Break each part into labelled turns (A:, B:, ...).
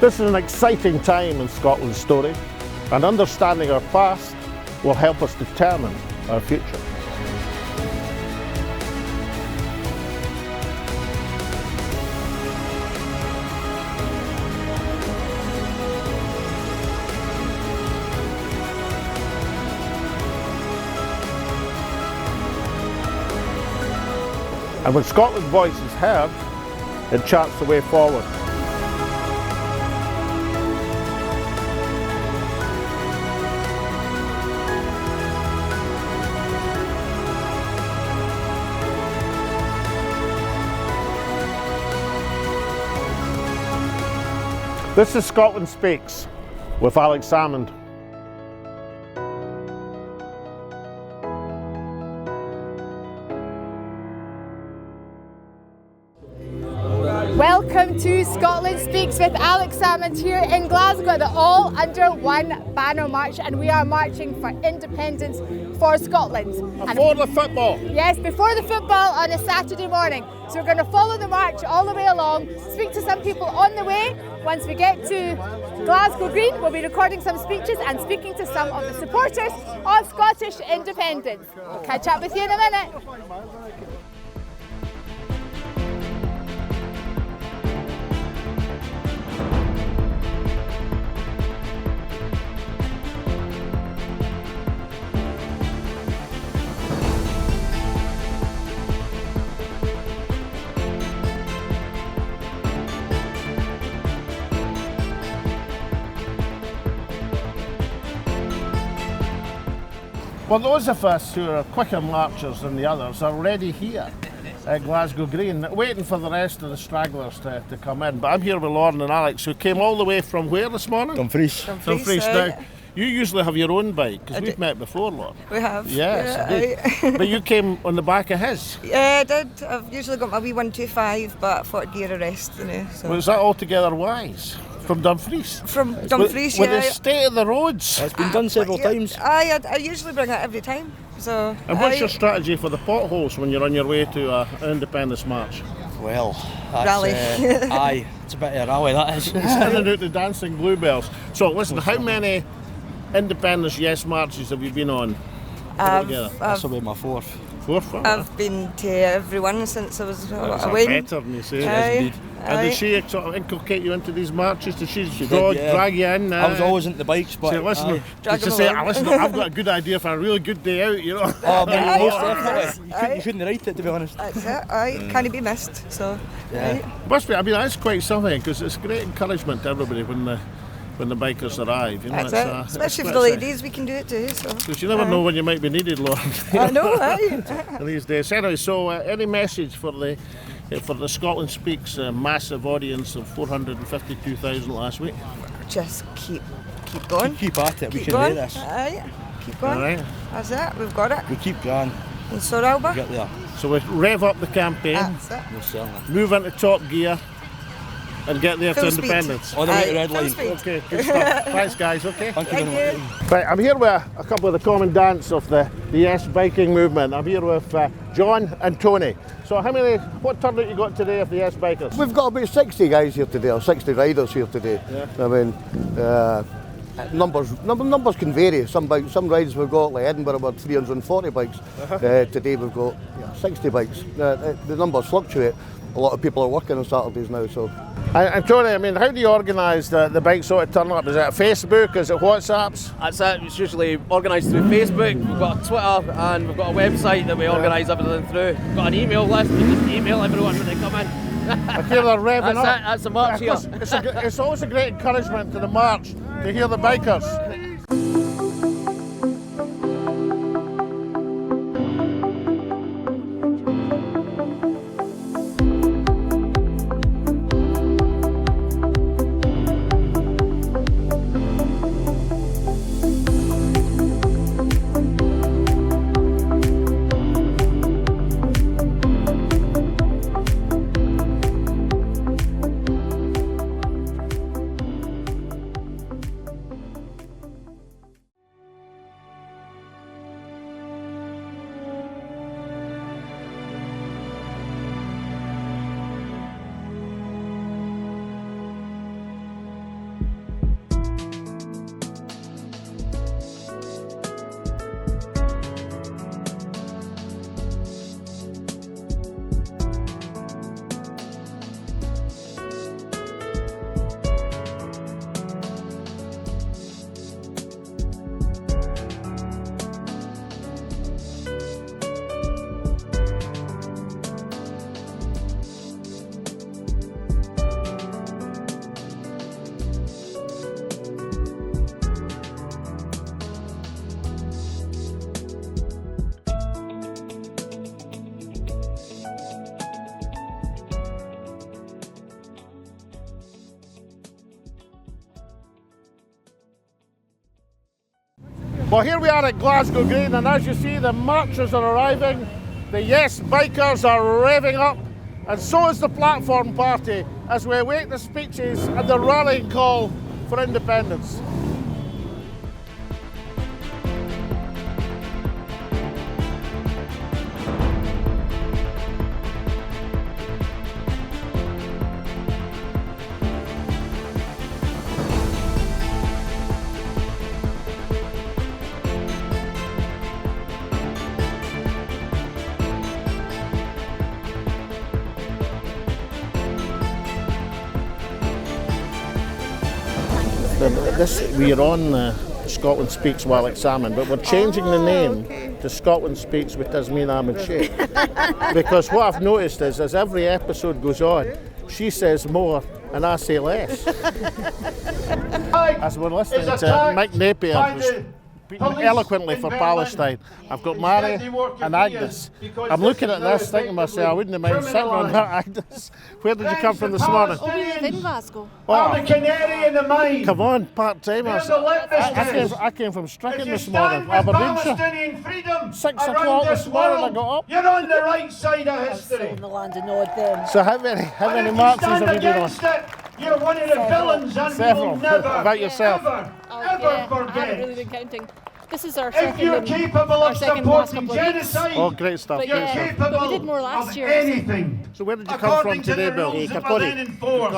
A: This is an exciting time in Scotland's story, and understanding our past will help us determine our future. And when Scotland's voice is heard, it charts the way forward. This is Scotland Speaks with Salmond.
B: Welcome to Scotland Speaks with Salmond here in Glasgow at the All Under One Banner March, and we are marching for independence for Scotland.
A: Before the football!
B: Yes, before the football on a Saturday morning. So we're going to follow the march all the way along, speak to some people on the way. Once we get to Glasgow Green, we'll be recording some speeches and speaking to some of the supporters of Scottish independence. We'll catch up with you in a minute.
A: Well, those of us who are quicker marchers than the others are already here at Glasgow Green, waiting for the rest of the stragglers to come in. But I'm here with Lauren and Alex, who came all the way from where this morning?
C: Dumfries.
A: Dumfries. Now, you usually have your own bike, because we've met before, Lauren.
D: We have.
A: Yes, but you came on the back of his.
D: Yeah, I did. I've usually got my wee 125, but I thought I'd give it a rest. So.
A: Was that altogether wise? From Dumfries?
D: From Dumfries,
A: with the state of the roads?
C: It's been done several times.
D: I usually bring it every time. So.
A: And what's your strategy for the potholes when you're on your way to an independence march?
C: Well, that's,
D: rally.
C: Aye, it's a bit of a rally, that is.
A: Sending out the dancing bluebells. So listen, how many independence yes marches have you been on?
C: This will be my fourth.
A: Fourth?
D: I've been to everyone since I was
A: away.
D: That's
A: better than you say.
D: Aye.
A: Indeed. And did she sort of inculcate you into these marches? Did she
C: did, yeah.
A: drag you in?
C: I was always into the bikes, but
A: say, listen, did she say, listen, I've got a good idea for a really good day out, you know?
C: Oh, most definitely. You couldn't write it, to be honest.
D: That's it. Aye, can't be missed. So,
C: yeah.
A: Must be. I mean, that's quite something, because it's great encouragement to everybody when the bikers arrive. You know,
D: that's it. Especially for the ladies, we can do it too.
A: Because you never know when you might be needed, Lauren.
D: I know, aye.
A: These days. Anyway, so any message for the Scotland Speaks massive audience of 452,000 last week?
D: Just keep going.
C: Keep at it. We can
D: going.
C: do this.
D: Aye. Keep going.
A: Right.
D: That's it. We've got it.
C: We keep going.
D: And so ALBA.
C: Get there.
A: So we rev up the campaign.
D: That's it.
C: Most certainly.
A: Move into top gear. And get there
D: Full
A: to
D: speed.
A: independence.
C: On the way to red line.
A: Okay, good stuff. Thanks, guys. Okay.
C: Thank you very much.
A: Right, I'm here with a couple of the commandants of the Yes biking movement. I'm here with John and Tony. So what turnout you got today of the Yes bikers?
E: We've got about 60 guys here today, or 60 riders here today.
A: Yeah.
E: I mean, numbers can vary. Some rides we've got, like Edinburgh, about 340 bikes. Today we've got 60 bikes. The numbers fluctuate. A lot of people are working on Saturdays now, so.
A: And Tony, I mean, how do you organise the bike sort of turn up? Is it Facebook? Is it WhatsApps?
F: That's it. It's usually organised through Facebook. We've got a Twitter and we've got a website that we organise everything through. We've got an email list. We just email everyone when they come in.
A: I hear they're revving up.
F: That's it. That's the march here.
A: It's always a great encouragement to the march to hear the bikers. Well, here we are at Glasgow Green, and as you see, the marchers are arriving, the Yes bikers are revving up, and so is the platform party as we await the speeches and the rallying call for independence. We're on Scotland Speaks with Salmond, but we're changing the name to Scotland Speaks with Tasmeen Ahmed Sheikh. Because what I've noticed is, as every episode goes on, she says more and I say less. As we're listening to Mike Napier, who's speaking eloquently for Palestine. I've got Mary and Agnes. I'm looking at this thinking to myself, I wouldn't mind sitting on that, Agnes. Where did you come from this morning?
B: Oh, we live in Glasgow.
A: I'm the canary in the mine. Come on, part-timers. I came from Stricken this morning, Aberdeenshire. 6 o'clock this morning I got up.
G: You're on the right side of history.
B: In the land of Nod then.
A: So how many marches have you been on?
G: You're one of the villains and
A: Several.
G: you'll never,
A: About yourself?
G: ever
B: I
G: forget.
B: haven't really been counting. This is our
G: If
B: second
G: you're
B: and
G: capable
B: our
G: of
B: second last
G: supporting
B: couple of weeks.
G: genocide,
A: Oh, great stuff,
B: But
A: great
B: yeah,
A: stuff.
G: capable
B: but we did more last
G: of
B: year.
G: anything.
A: So where did you come from
G: According to
A: today,
G: the
A: Bill?
G: rules that were then in force.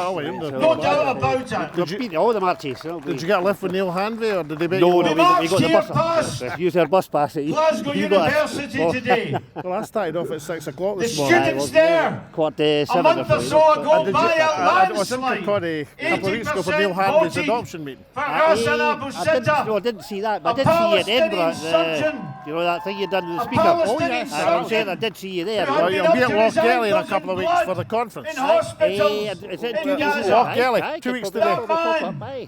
A: No
G: doubt about it.
A: Did you,
C: Beat all the marches.
A: did you get a lift with Neil Hanvey or did they make
C: No,
A: you
C: no,
A: lift?
C: we got the
G: Here
C: bus.
G: past
C: Use our bus pass.
G: Glasgow University today.
A: Well, I started off at 6 o'clock
G: The
A: this morning.
G: students there,
C: Quarter
G: a
C: 7
G: month or so ago,
A: Did you,
G: by a
A: I was in
G: landslide,
A: Kirkcaldy a couple of weeks ago for Neil
G: 80%
A: Hanvey's
G: voted
A: adoption meeting.
G: for Hassan Abu
C: I didn't see that, but I did see you in Edinburgh.
G: surgeon.
C: You know that thing you done with the
G: A
C: speaker?
G: Palestinian
C: I'm saying
G: surgeon.
C: I did see you there.
G: Who
A: Well,
G: had
A: you'll
G: been
A: be
G: up
A: at
G: to his
A: Loch Gelly in a
G: ankles
A: couple of
G: in
A: weeks
G: blood
A: for the conference.
G: in hospitals
C: Is
G: in
C: it
G: Gaza.
A: Loch Gelly, 2 weeks today.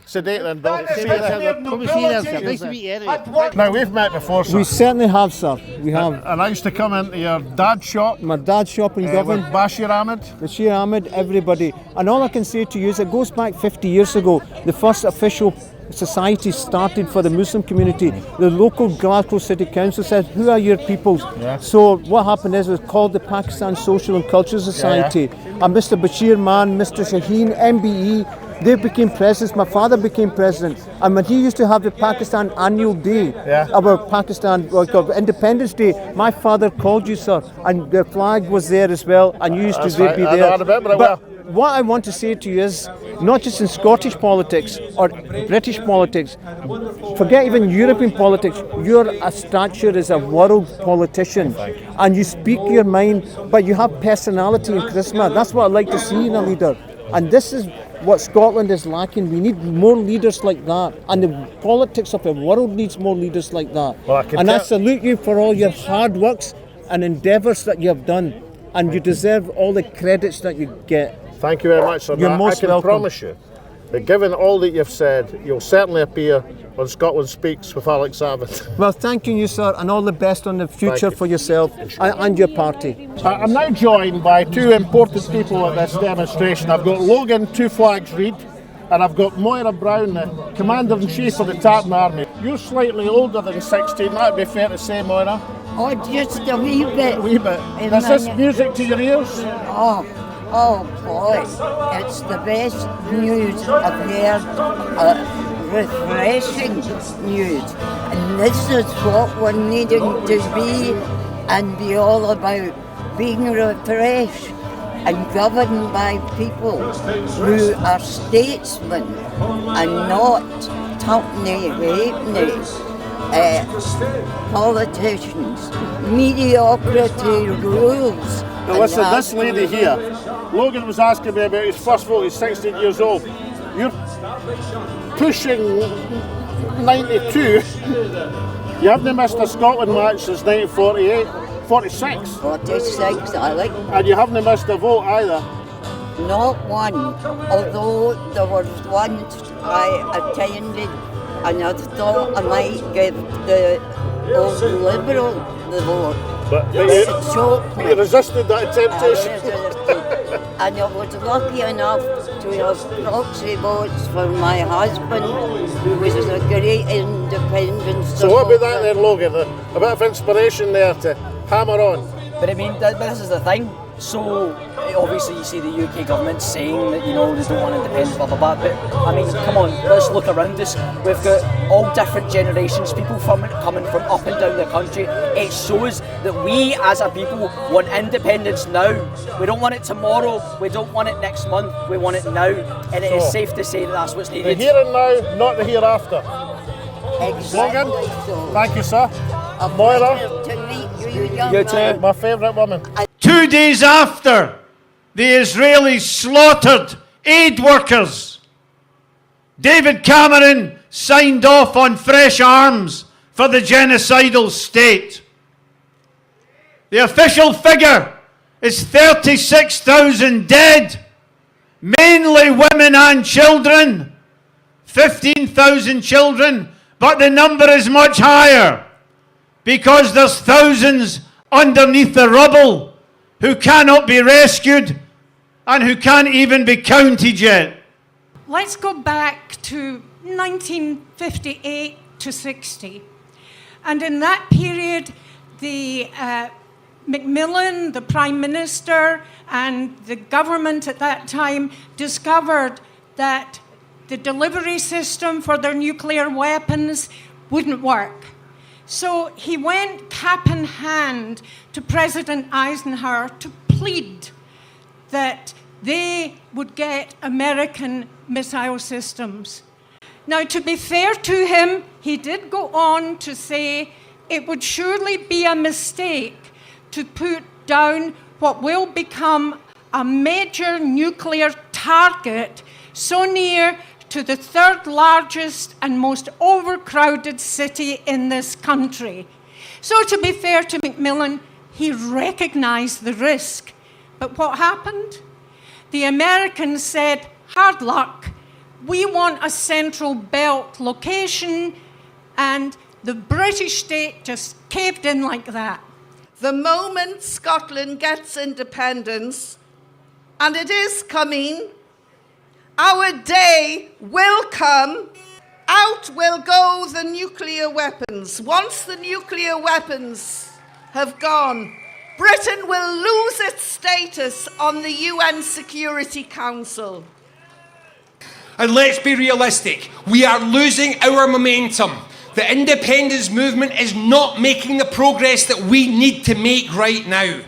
A: Sedate then, Bill.
G: That
A: See
G: is
A: you
G: the
A: then.
G: of
C: Come and see you there, sir.
G: nobility.
C: Nice to meet you anyway.
G: At work.
A: Now, we've met before, sir.
H: We certainly have, sir. We have.
A: And I used to come into your dad's shop
H: My dad's shop in
A: with
H: Govan,
A: Bashir Ahmed.
H: Bashir Ahmed, everybody. And all I can say to you is it goes back 50 years ago. The first official society started for the Muslim community. The local Glasgow City Council said, who are your peoples?
A: Yeah.
H: So what happened is it was called the Pakistan Social and Cultural Society. And Mr. Bashir Man, Mr. Shaheen, MBE, they became presidents. My father became president. And when he used to have the Pakistan Annual Day, our Pakistan Independence Day, my father called you, sir. And the flag was there as well. And you used
A: That's
H: to
A: right.
H: be
A: I
H: there.
A: know, I remember it
H: But
A: well.
H: what I want to say to you is, not just in Scottish politics or British politics, forget even European politics, your stature as a world politician. And you speak your mind, but you have personality and charisma. That's what I like to see in a leader. And this is what Scotland is lacking. We need more leaders like that. And the politics of the world needs more leaders like that.
A: Well, I can
H: and I
A: tell-
H: salute you for all your hard works and endeavours that you have done. And you deserve all the credits that you get.
A: Thank you very much, sir.
H: You're
A: Now,
H: most
A: I can
H: welcome.
A: promise you that given all that you've said, you'll certainly appear on Scotland Speaks with Alex Savage.
H: Well, thanking you, sir, and all the best on the future
A: you.
H: for yourself and your party.
A: I'm now joined by two important people at this demonstration. I've got Logan Two Flags Reid and I've got Moira Brown, the Commander-in-Chief of the Tartan Army. You're slightly older than 16, that would be fair to say, Moira.
I: Oh, just a wee bit.
A: A wee bit.
I: In
A: Is this
I: my-
A: music to your ears?
I: Oh boy, it's the best news I've heard. Refreshing news. And this is what we're needing to be and be all about. Being refreshed and governed by people who are statesmen and not tuppeny halfpenny politicians. Mediocrity rules.
A: Now listen, this lady here, Logan was asking me about his first vote, he's 16 years old. You're pushing 92. You haven't missed a Scotland match since 1948, 46.
I: 46, I like.
A: And you haven't missed a vote either.
I: Not one, although there was one I attended and I thought I might give the old Liberal the vote.
A: But
I: It choked
A: you
I: me.
A: resisted that
I: I
A: temptation.
I: resisted. And I was lucky enough to have proxy votes for my husband, who was a great independence.
A: So what about that then, Logan? A bit of inspiration there to hammer on.
J: But I mean, this is the thing. So obviously you see the UK government saying that, you know, they don't want independence, blah blah blah. But I mean, come on, let's look around us. We've got all different generations, people coming from up and down the country. It shows that we as a people want independence now. We don't want it tomorrow. We don't want it next month. We want it now, and it is safe to say that that's what's needed.
A: The here and now, not the hereafter.
I: Exactly.
A: Logan,
I: So.
A: thank you, sir. Moira,
I: To meet you, young
J: You too.
I: man.
A: my favourite woman.
G: 2 days after the Israelis slaughtered aid workers, David Cameron signed off on fresh arms for the genocidal state. The official figure is 36,000 dead, mainly women and children, 15,000 children, but the number is much higher because there's thousands underneath the rubble who cannot be rescued and who can't even be counted yet.
K: Let's go back to 1958 to 60. And in that period, the Macmillan, the Prime Minister, and the government at that time discovered that the delivery system for their nuclear weapons wouldn't work. So he went cap in hand to President Eisenhower to plead that they would get American missile systems. Now, to be fair to him, he did go on to say it would surely be a mistake to put down what will become a major nuclear target so near to the third largest and most overcrowded city in this country. So to be fair to Macmillan, he recognized the risk. But what happened? The Americans said, hard luck, we want a central belt location, and the British state just caved in like that.
L: The moment Scotland gets independence, and it is coming, our day will come, out will go the nuclear weapons. Once the nuclear weapons have gone, Britain will lose its status on the UN Security Council.
M: And let's be realistic, we are losing our momentum. The independence movement is not making the progress that we need to make right now.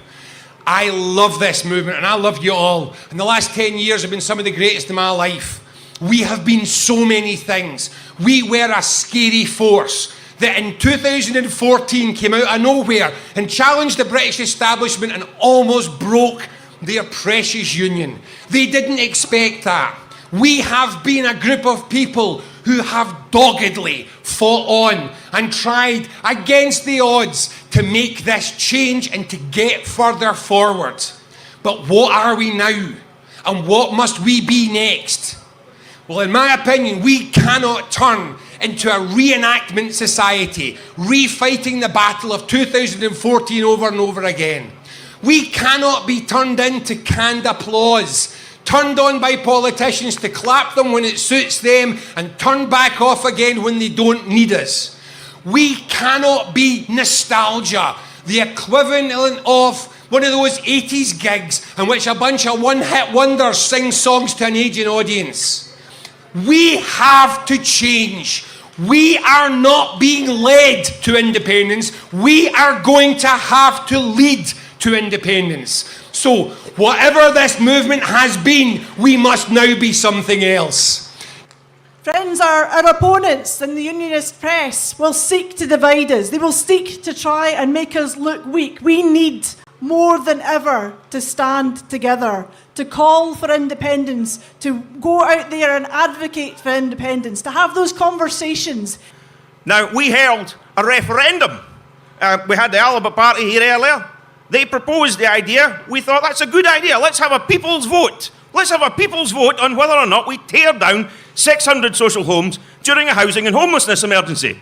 M: I love this movement and I love you all. And the last 10 years have been some of the greatest in my life. We have been so many things. We were a scary force that in 2014 came out of nowhere and challenged the British establishment and almost broke their precious union. They didn't expect that. We have been a group of people who have doggedly fought on and tried against the odds to make this change and to get further forward. But what are we now? And what must we be next? Well, in my opinion, we cannot turn into a reenactment society, refighting the battle of 2014 over and over again. We cannot be turned into canned applause, turned on by politicians to clap them when it suits them and turn back off again when they don't need us. We cannot be nostalgia, the equivalent of one of those 80s gigs in which a bunch of one-hit wonders sing songs to an aging audience. We have to change. We are not being led to independence. We are going to have to lead to independence. So, whatever this movement has been, we must now be something else.
K: Friends, our opponents in the unionist press will seek to divide us. They will seek to try and make us look weak. We need more than ever to stand together, to call for independence, to go out there and advocate for independence, to have those conversations.
N: Now, we held a referendum. We had the ALBA party here earlier. They proposed the idea. We thought that's a good idea. Let's have a people's vote. Let's have a people's vote on whether or not we tear down 600 social homes during a housing and homelessness emergency.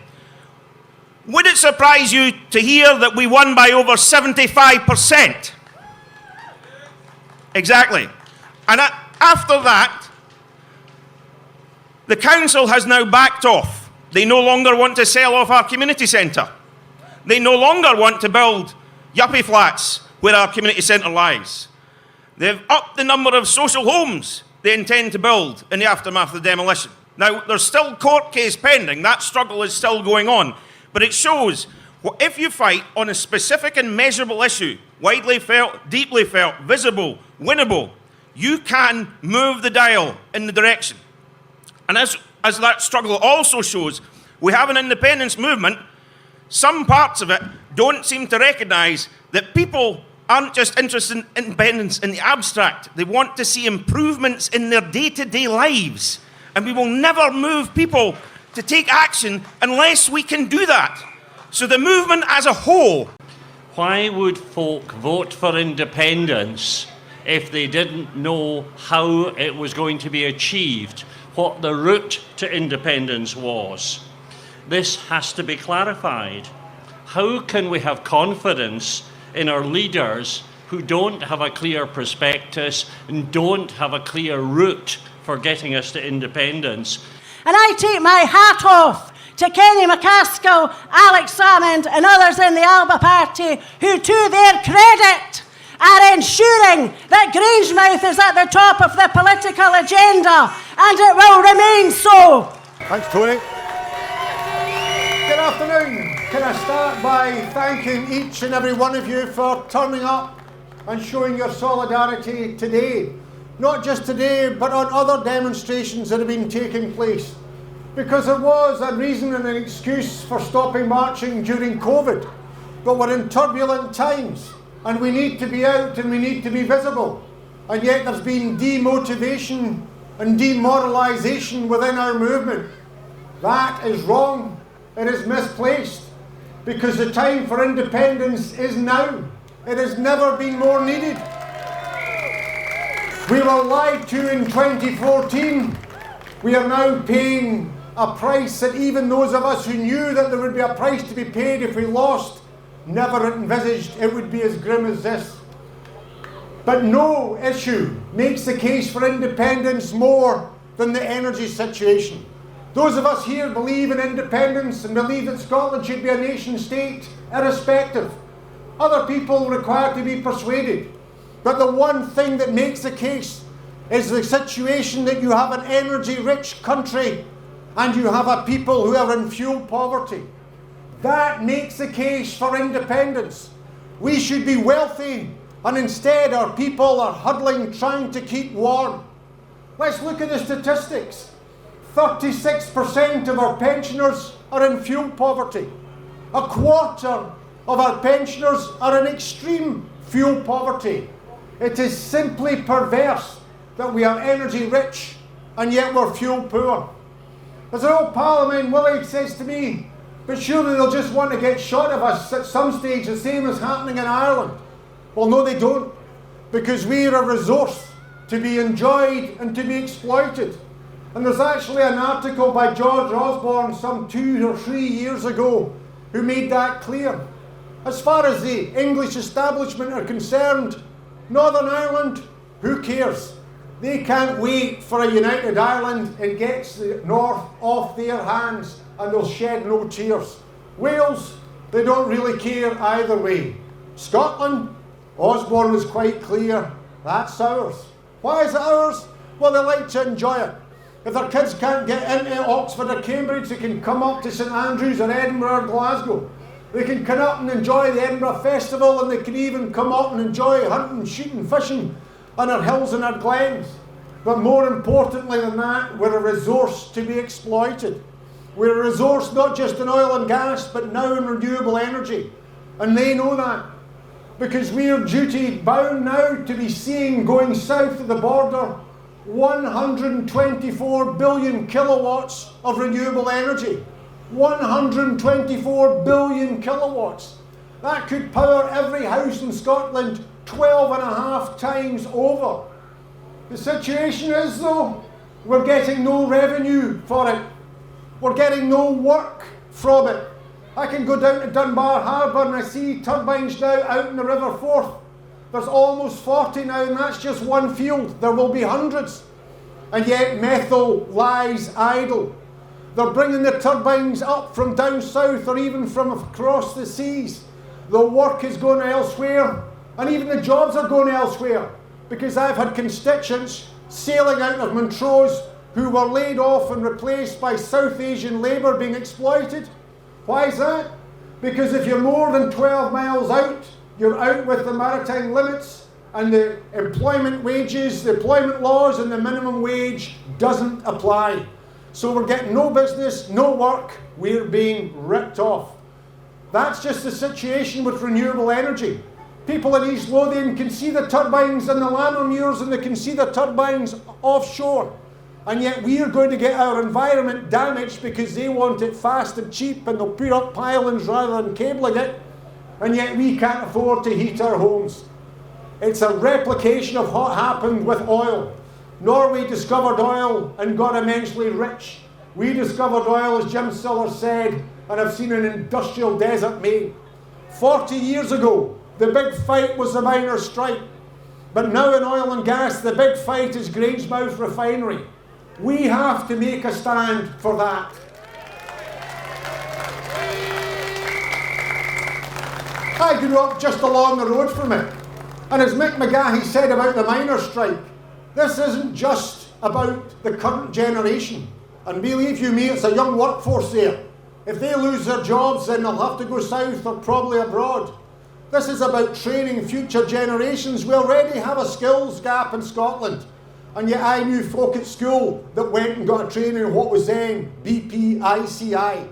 N: Would it surprise you to hear that we won by over 75%? Exactly. And after that, the council has now backed off. They no longer want to sell off our community centre. They no longer want to build yuppie flats where our community centre lies. They've upped the number of social homes they intend to build in the aftermath of the demolition. Now, there's still court case pending. That struggle is still going on. But it shows, if you fight on a specific and measurable issue, widely felt, deeply felt, visible, winnable, you can move the dial in the direction. And as that struggle also shows, we have an independence movement. Some parts of it don't seem to recognise that people aren't just interested in independence in the abstract. They want to see improvements in their day-to-day lives. And we will never move people to take action unless we can do that. So the movement as a whole.
O: Why would folk vote for independence if they didn't know how it was going to be achieved, what the route to independence was? This has to be clarified. How can we have confidence in our leaders who don't have a clear prospectus and don't have a clear route for getting us to independence?
P: And I take my hat off to Kenny McCaskill, Alex Salmond and others in the ALBA party who, to their credit, are ensuring that Grangemouth is at the top of the political agenda, and it will remain so.
Q: Thanks, Tony. Good afternoon. Can I start by thanking each and every one of you for turning up and showing your solidarity today. Not just today, but on other demonstrations that have been taking place. Because there was a reason and an excuse for stopping marching during COVID. But we're in turbulent times, and we need to be out and we need to be visible. And yet there's been demotivation and demoralisation within our movement. That is wrong. It is misplaced. Because the time for independence is now. It has never been more needed. We were lied to in 2014. We are now paying a price that even those of us who knew that there would be a price to be paid if we lost never envisaged it would be as grim as this. But no issue makes the case for independence more than the energy situation. Those of us here believe in independence and believe that Scotland should be a nation state, irrespective. Other people require to be persuaded. But the one thing that makes the case is the situation that you have an energy-rich country and you have a people who are in fuel poverty. That makes the case for independence. We should be wealthy, and instead our people are huddling, trying to keep warm. Let's look at the statistics. 36% of our pensioners are in fuel poverty. A quarter of our pensioners are in extreme fuel poverty. It is simply perverse that we are energy rich and yet we're fuel poor. As an old pal of mine, Willie, says to me, but surely they'll just want to get shot of us at some stage, the same as happening in Ireland. Well, no, they don't, because we're a resource to be enjoyed and to be exploited. And there's actually an article by George Osborne some 2 or 3 years ago who made that clear. As far as the English establishment are concerned, Northern Ireland, who cares? They can't wait for a united Ireland. It gets the North off their hands and they'll shed no tears. Wales, they don't really care either way. Scotland, Osborne was quite clear, that's ours. Why is it ours? Well, they like to enjoy it. If their kids can't get into Oxford or Cambridge, they can come up to St Andrews or Edinburgh or Glasgow. They can come up and enjoy the Edinburgh Festival, and they can even come up and enjoy hunting, shooting, fishing on our hills and our glens. But more importantly than that, we're a resource to be exploited. We're a resource not just in oil and gas, but now in renewable energy. And they know that. Because we are duty bound now to be seeing, going south of the border, 124 billion kilowatts of renewable energy. 124 billion kilowatts. That could power every house in Scotland 12.5 times over. The situation is, though, we're getting no revenue for it. We're getting no work from it. I can go down to Dunbar Harbour and I see turbines now out in the River Forth. There's almost 40 now, and that's just one field. There will be hundreds. And yet methyl lies idle. They're bringing the turbines up from down south or even from across the seas. The work is going elsewhere, and even the jobs are going elsewhere, because I've had constituents sailing out of Montrose who were laid off and replaced by South Asian labour being exploited. Why is that? Because if you're more than 12 miles out, you're out with the maritime limits, and the employment wages, the employment laws and the minimum wage doesn't apply. So we're getting no business, no work, we're being ripped off. That's just the situation with renewable energy. People in East Lothian can see the turbines in the Lammermuirs, and they can see the turbines offshore. And yet we are going to get our environment damaged because they want it fast and cheap, and they'll put up pylons rather than cabling it. And yet we can't afford to heat our homes. It's a replication of what happened with oil. Norway discovered oil and got immensely rich. We discovered oil, as Jim Siller said, and have seen an industrial desert made. 40 years ago, the big fight was the miners' strike. But now in oil and gas, the big fight is Grangemouth refinery. We have to make a stand for that. I grew up just along the road from it. And as Mick McGahey said about the miners' strike, this isn't just about the current generation. And believe you me, it's a young workforce there. If they lose their jobs, then they'll have to go south or probably abroad. This is about training future generations. We already have a skills gap in Scotland. And yet I knew folk at school that went and got a training in what was then BPICI.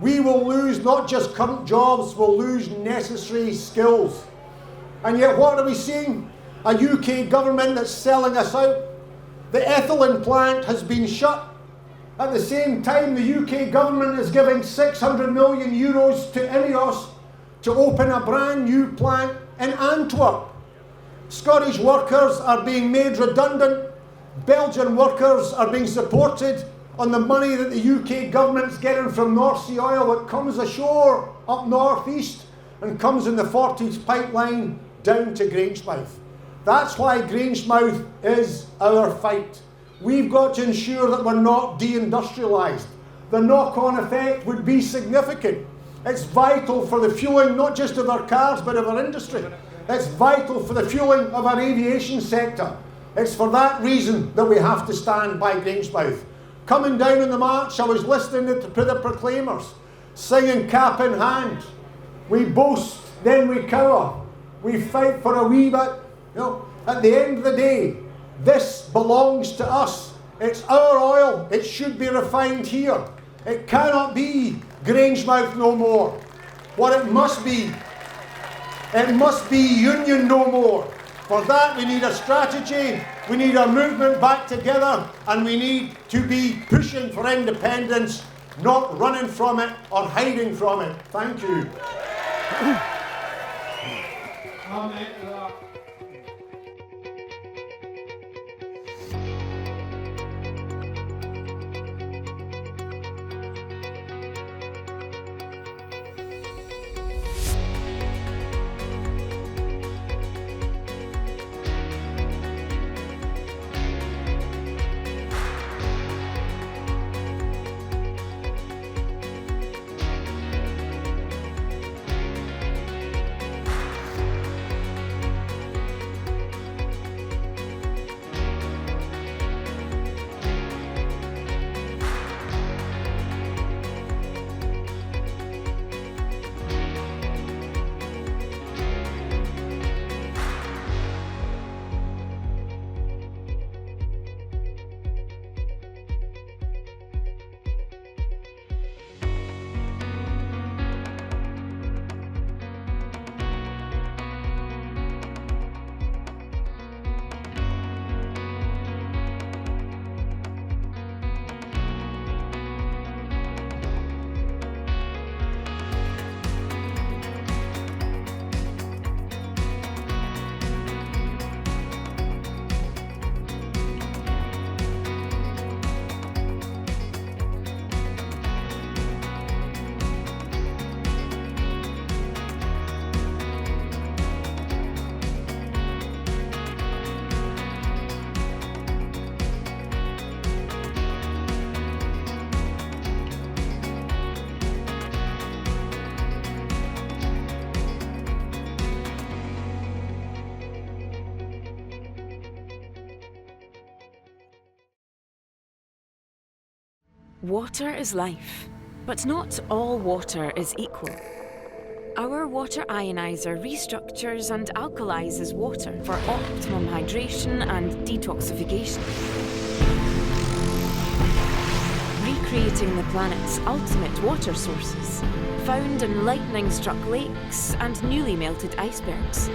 Q: We will lose not just current jobs, we'll lose necessary skills. And yet what are we seeing? A UK government that's selling us out. The ethylene plant has been shut. At the same time, the UK government is giving 600 million euros to Ineos to open a brand new plant in Antwerp. Scottish workers are being made redundant. Belgian workers are being supported on the money that the UK government's getting from North Sea oil that comes ashore up northeast and comes in the Forties pipeline down to Grangemouth. That's why Grangemouth is our fight. We've got to ensure that we're not deindustrialised. The knock-on effect would be significant. It's vital for the fuelling not just of our cars but of our industry. It's vital for the fuelling of our aviation sector. It's for that reason that we have to stand by Grangemouth. Coming down in the march, I was listening to the proclaimers, singing cap in hand. We boast, then we cower. We fight for a wee bit. You know, at the end of the day, this belongs to us. It's our oil. It should be refined here. It cannot be Grangemouth no more. What it must be union no more. For that we need a strategy, we need a movement back together, and we need to be pushing for independence, not running from it or hiding from it. Thank you.
R: Water is life, but not all water is equal. Our water ionizer restructures and alkalizes water for optimum hydration and detoxification, recreating the planet's ultimate water sources, found in lightning-struck lakes and newly melted icebergs.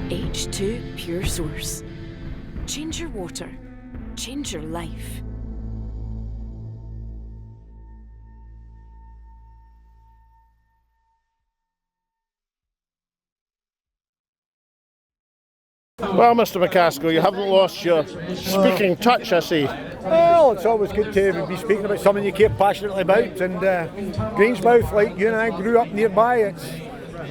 R: H2 Pure Source. Change your water. Change your life.
A: Well, Mr. McCaskill, you haven't lost your speaking touch, I see.
Q: Well, it's always good to be speaking about something you care passionately about, and Grangemouth, like you and I grew up nearby,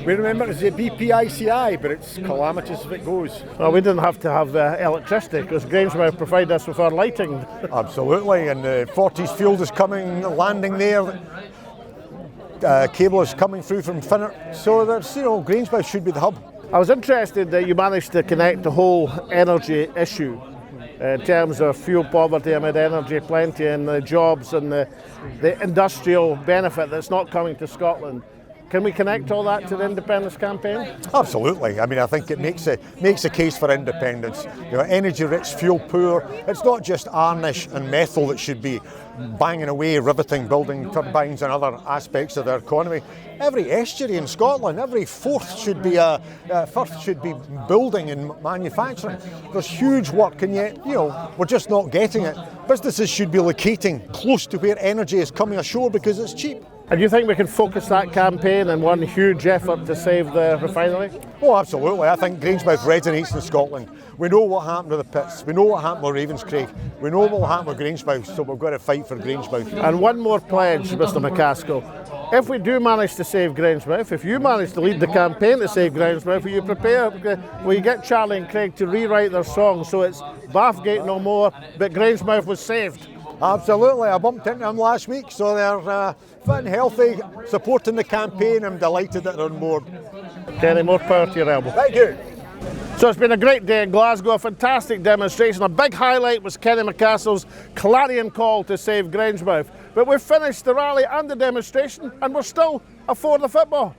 Q: we remember it as the BPICI, but it's calamitous if it goes.
A: Well, we didn't have to have electricity because Grangemouth provided us with our lighting.
Q: Absolutely, and Forties Field is coming, landing there. Cable is coming through from Finnert, so there's, Grangemouth should be the hub.
A: I was interested that you managed to connect the whole energy issue in terms of fuel poverty amid energy plenty and the jobs and the industrial benefit that's not coming to Scotland. Can we connect all that to the independence campaign?
Q: Absolutely. I mean, I think it makes a case for independence. Energy rich, fuel poor. It's not just Arnish and Methil that should be banging away, riveting, building turbines and other aspects of their economy. Every estuary in Scotland, every firth should be building and manufacturing. There's huge work, and yet, we're just not getting it. Businesses should be locating close to where energy is coming ashore because it's cheap.
A: And do you think we can focus that campaign in one huge effort to save the refinery?
Q: Oh, absolutely. I think Grangemouth resonates in Scotland. We know what happened with the pits. We know what happened with Ravenscraig. We know what will happen with Grangemouth, so we've got to fight for Grangemouth.
A: And one more pledge, Mr. McCaskill. If we do manage to save Grangemouth, if you manage to lead the campaign to save Grangemouth, will you prepare, will you get Charlie and Craig to rewrite their song so it's Bathgate no more, but Grangemouth was saved?
Q: Absolutely. I bumped into them last week, so they're fit and healthy, supporting the campaign. I'm delighted that they're on board.
A: Kenny, more power to your elbow.
Q: Thank you.
A: So it's been a great day in Glasgow, a fantastic demonstration. A big highlight was Kenny McCaskill's clarion call to save Grangemouth. But we've finished the rally and the demonstration, and we're still before the football.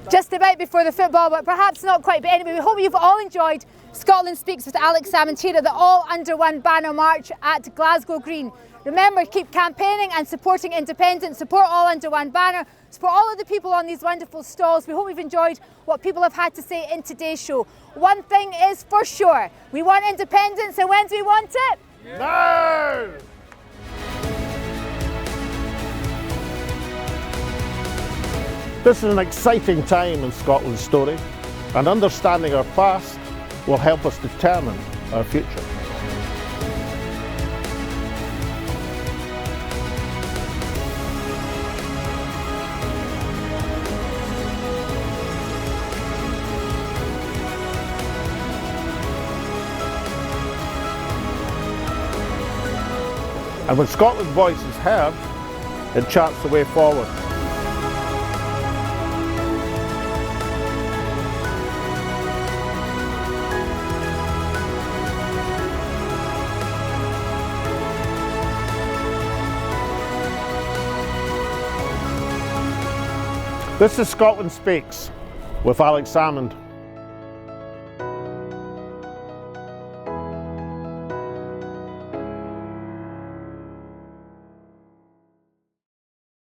B: Just about before the football, but perhaps not quite. But anyway, we hope you've all enjoyed Scotland Speaks with Alex Salmond here at the All Under One banner march at Glasgow Green. Remember, keep campaigning and supporting independence, support All Under One banner, support all of the people on these wonderful stalls. We hope you've enjoyed what people have had to say in today's show. One thing is for sure, we want independence, and when do we want it?
A: No! This is an exciting time in Scotland's story, and understanding our past will help us determine our future. And when Scotland's voice is heard, it charts the way forward. This is Scotland Speaks with Alex Salmond.